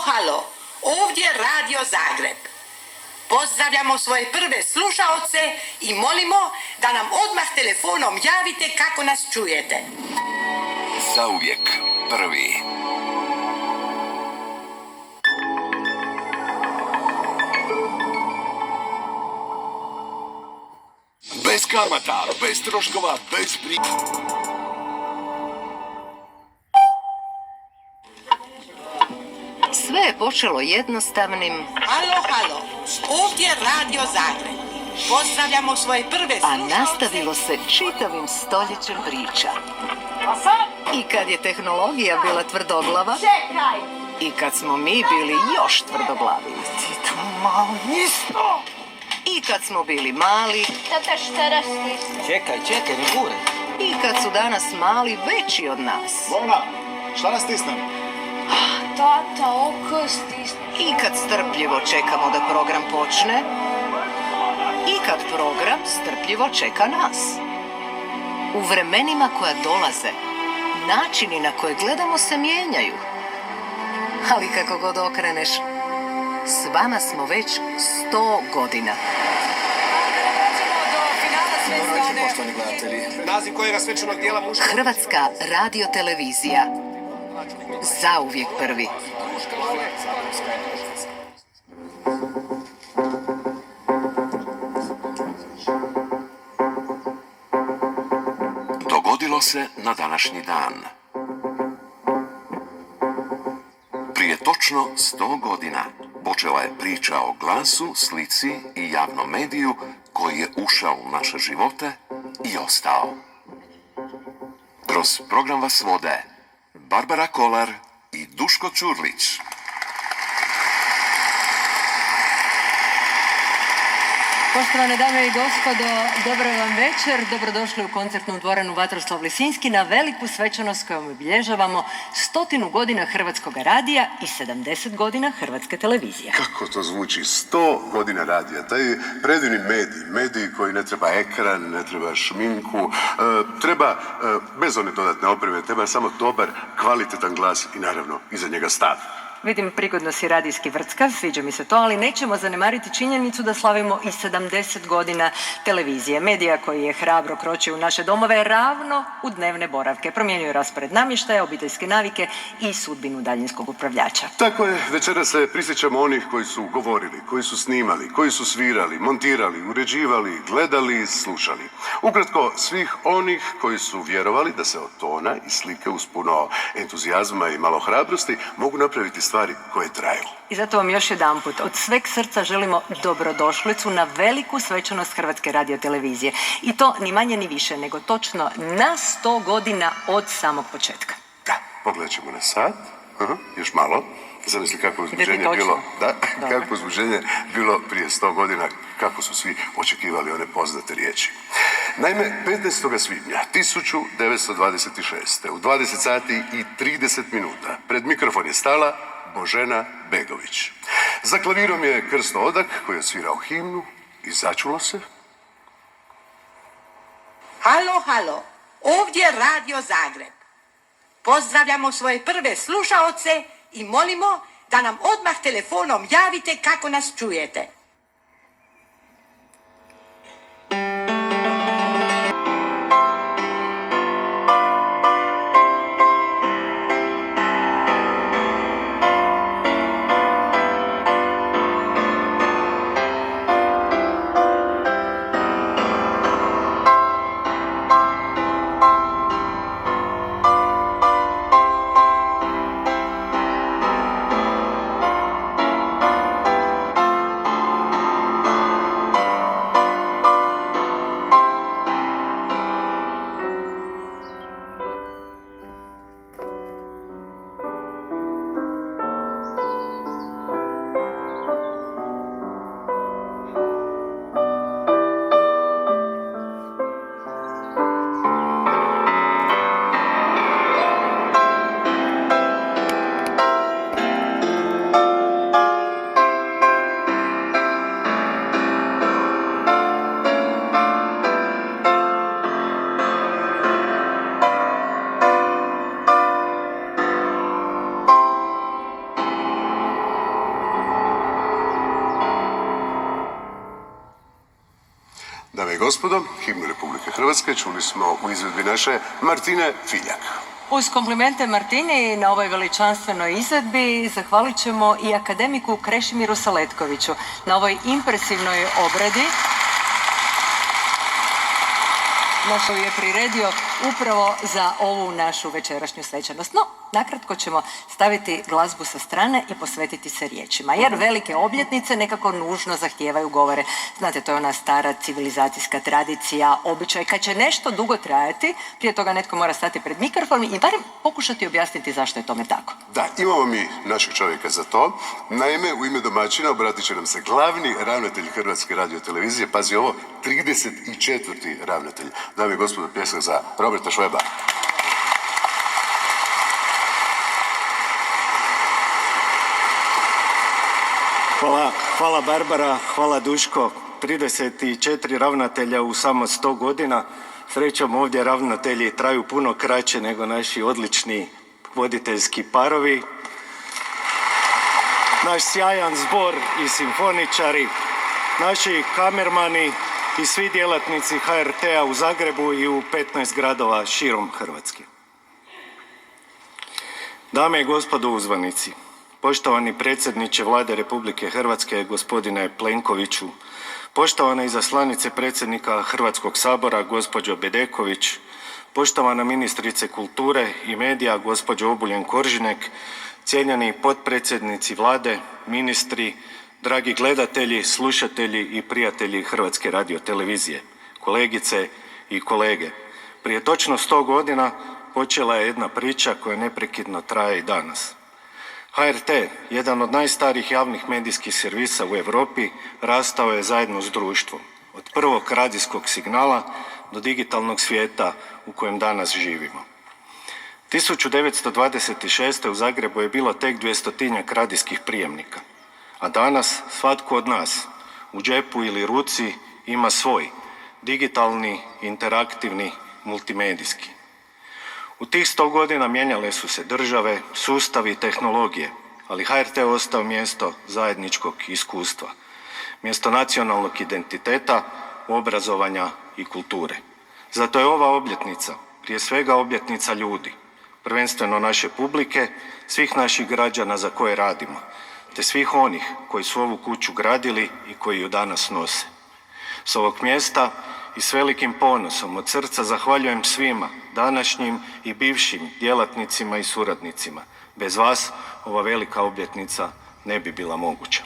halo, ovdje Radio Zagreb. Pozdravljamo svoje prve slušaoce i molimo da nam odmah telefonom javite kako nas čujete. Zauvijek prvi. Bez kamata, bez troškova, bez Sve je počelo jednostavnim, Halo, ovdje Radio Zagreb. Pozdravljamo svoje prve a slušaoce. nastavilo se čitavim stoljećem priča. I kad je tehnologija bila tvrdoglava, i kad smo mi bili još tvrdoglavi. I kad smo bili mali, Tata, šta rastiš? Čekaj, ne gure. i kad su danas mali veći od nas. Vojna, šta nas stisnem? Tata, oko stisni. I kad strpljivo čekamo da program počne, i kad program strpljivo čeka nas. U vremenima koja dolaze, načini na koje gledamo se mijenjaju. Ali kako god okreneš, s vama smo već 100 godina. Poštovani gledatelji. Naziv kojega svečanog dijela muška... Hrvatska radiotelevizija. Zauvijek prvi. Dogodilo se na današnji dan. Prije točno 100 godina počela je priča o glasu, slici i javnom mediju koji je ušao u naše živote i ostao. Kroz program vas vode Barbara Kolar i Duško Ćurlić. Poštovane dame i gospodo, dobro vam večer. Dobrodošli u koncertnu dvoranu Vatroslav Lisinski na veliku svečanost kojom obilježavamo 100 godina Hrvatskog radija i 70 godina Hrvatske televizije. Kako to zvuči? 100 godina radija. Taj predivni medij koji ne treba ekran, ne treba šminku, treba, bez one dodatne opreme, treba samo dobar, kvalitetan glas i naravno iza njega stav. Vidim, prigodno si radijski vrckav, sviđa mi se to, ali nećemo zanemariti činjenicu da slavimo i 70 godina televizije. Medija koji je hrabro kročio u naše domove ravno u dnevne boravke. Promijenio je raspored namještaja, obiteljske navike i sudbinu daljinskog upravljača. Tako je, večeras se prisjećamo onih koji su govorili, koji su snimali, koji su svirali, montirali, uređivali, gledali, slušali. Ukratko, svih onih koji su vjerovali da se od tona i slike uz puno entuzijazma i malo hrabrosti mogu napraviti stvari koje traju. I zato vam još jedanput od sveg srca želimo dobrodošlicu na veliku svečanost Hrvatske radiotelevizije. I to ni manje ni više nego točno na 100 godina od samog početka. Da, pogledat ćemo na sat. Još malo. Zamisli kako uzbuđenje bilo. Da, kako uzbuđenje bilo prije 100 godina, kako su svi očekivali one poznate riječi. Naime, 15. svibnja 1926. u 20 sati i 30 minuta pred mikrofon je stala Božena Begović. Za klavirom je Krsto Odak koji je odsvirao himnu i začulo se. Halo, ovdje Radio Zagreb. Pozdravljamo svoje prve slušaoce i molimo da nam odmah telefonom javite kako nas čujete. i gospodo, himnu Republike Hrvatske čuli smo u izvedbi naše Martine Filjak. Uz komplimente Martini na ovoj veličanstvenoj izvedbi zahvalit ćemo i akademiku Krešimiru Saletkoviću na ovoj impresivnoj obradi na koju je priredio upravo za ovu našu večerašnju svečanost. No, nakratko ćemo staviti glazbu sa strane i posvetiti se riječima, jer velike obljetnice nekako nužno zahtijevaju govore. Znate, to je ona stara civilizacijska tradicija, običaj. Kad će nešto dugo trajati, prije toga netko mora stati pred mikrofon i barem pokušati objasniti zašto je tome tako. Da, imamo mi našeg čovjeka za to. Naime, u ime domaćina obratit će nam se glavni ravnatelj Hrvatske radiotelevizije, pazi ovo, 34. ravnatelj. Dame i gospodo, pljesak za Roberta Šveba. Hvala Barbara, hvala Duško. 34 ravnatelja u samo 100 godina. Srećom, ovdje ravnatelji traju puno kraće nego naši odlični voditeljski parovi. Naš sjajan zbor i simfoničari, naši kamermani i svi djelatnici HRT-a u Zagrebu i u 15 gradova širom Hrvatske. Dame i gospodo uzvanici, poštovani predsjedniče Vlade Republike Hrvatske, gospodine Plenkoviću, poštovana izaslanice predsjednika Hrvatskog sabora, gospođo Bedeković, poštovana ministrice kulture i medija, gospođo Obuljen Koržinek, cijenjeni potpredsjednici Vlade, ministri, dragi gledatelji, slušatelji i prijatelji Hrvatske radiotelevizije, kolegice i kolege. Prije točno 100 godina počela je jedna priča koja neprekidno traje i danas. HRT, jedan od najstarijih javnih medijskih servisa u Europi, rastao je zajedno s društvom. Od prvog radijskog signala do digitalnog svijeta u kojem danas živimo. 1926. u Zagrebu je bilo tek 200-tinjak radijskih prijemnika. A danas svatko od nas u džepu ili ruci ima svoj, digitalni, interaktivni, multimedijski. U tih 100 godina mijenjale su se države, sustavi i tehnologije, ali HRT je ostao mjesto zajedničkog iskustva, mjesto nacionalnog identiteta, obrazovanja i kulture. Zato je ova obljetnica prije svega obljetnica ljudi, prvenstveno naše publike, svih naših građana za koje radimo, te svih onih koji su ovu kuću gradili i koji ju danas nose. S ovog mjesta i s velikim ponosom od srca zahvaljujem svima, današnjim i bivšim djelatnicima i suradnicima. Bez vas ova velika obljetnica ne bi bila moguća.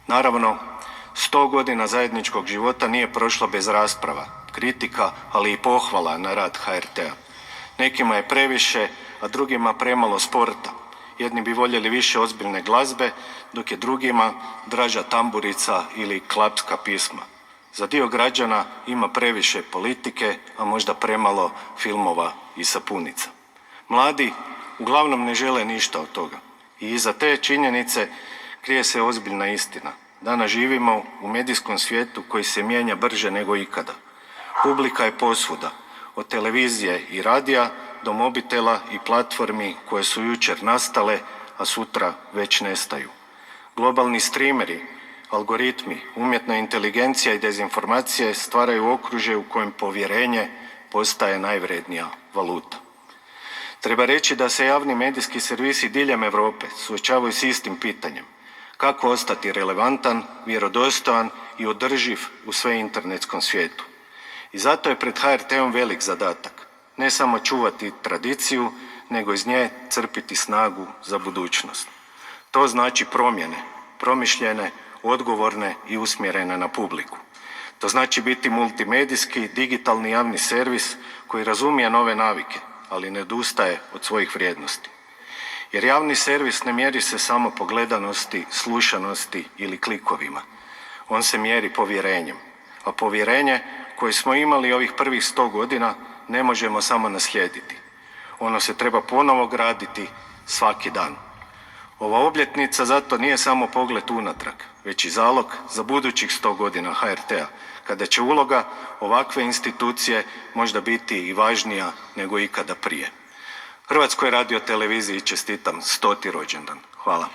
Naravno, 100 godina zajedničkog života nije prošlo bez rasprava, kritika, ali i pohvala na rad HRT-a. Nekima je previše, a drugima premalo sporta. Jedni bi voljeli više ozbiljne glazbe, dok je drugima draža tamburica ili klapska pisma. Za dio građana ima previše politike, a možda premalo filmova i sapunica. Mladi uglavnom ne žele ništa od toga. I iza te činjenice krije se ozbiljna istina. Danas živimo u medijskom svijetu koji se mijenja brže nego ikada. Publika je posvuda, od televizije i radija do mobitela i platformi koje su jučer nastale, a sutra već nestaju. Globalni streameri, algoritmi, umjetna inteligencija i dezinformacije stvaraju okružje u kojem povjerenje postaje najvrednija valuta. Treba reći da se javni medijski servisi diljem Europe suočavaju s istim pitanjem. Kako ostati relevantan, vjerodostojan i održiv u sve internetskom svijetu. I zato je pred HRT-om velik zadatak. Ne samo čuvati tradiciju, nego iz nje crpiti snagu za budućnost. To znači promjene, promišljene, odgovorne i usmjerene na publiku. To znači biti multimedijski, digitalni javni servis koji razumije nove navike, ali ne odustaje od svojih vrijednosti. Jer javni servis ne mjeri se samo po gledanosti, slušanosti ili klikovima. On se mjeri povjerenjem. A povjerenje koje smo imali ovih prvih 100 godina ne možemo samo naslijediti. Ono se treba ponovo graditi svaki dan. Ova obljetnica zato nije samo pogled unatrag, već i zalog za budućih 100 godina HRT-a, kada će uloga ovakve institucije možda biti i važnija nego ikada prije. Hrvatskoj radioteleviziji čestitam 100. rođendan. Hvala.